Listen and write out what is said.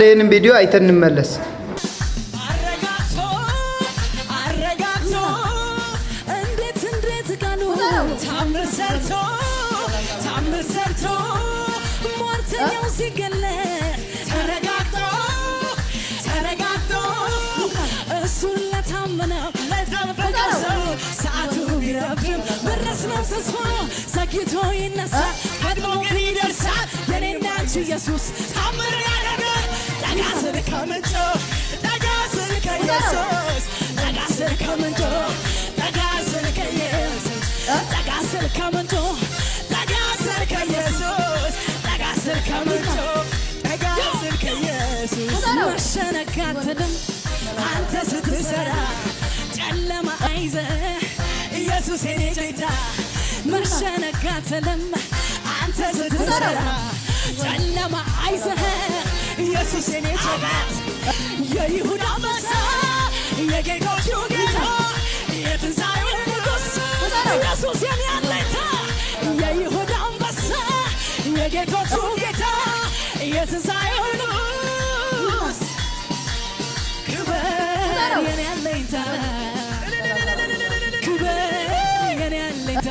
ይሄንን ቪዲዮ አይተን እንመለስ። Jesus, ታምር ያደረገ ጠጋ ስል ከምንጩ ጠጋ ስል ከኢየሱስ ጠጋ ስል ከምንጩ ጠጋ ስል ከኢየሱስ ጠጋ ስል ከምንጩ ጠጋ ስል ከኢየሱስ ጠጋ ስል ከምንጩ ጠጋ ስል ከኢየሱስ መሸነጋትንም አንተ ስትሰራ ጨለማ አይዘህ ኢየሱስ የኔ ጌታ መሸነጋትንም አንተ ስትሰራ ጨለማ አይዘህ ኢየሱስ የኔ ቸጋት የይሁዳ አንበሳ የጌቶቹ ጌታ የትንሣኤው ንጉሥ ኢየሱስ የኔ አለኝታ የይሁዳ አንበሳ የጌቶቹ ጌታ የትንሣኤው ንጉሥ ክብር የኔ አለኝታ ክብር የኔ አለኝታ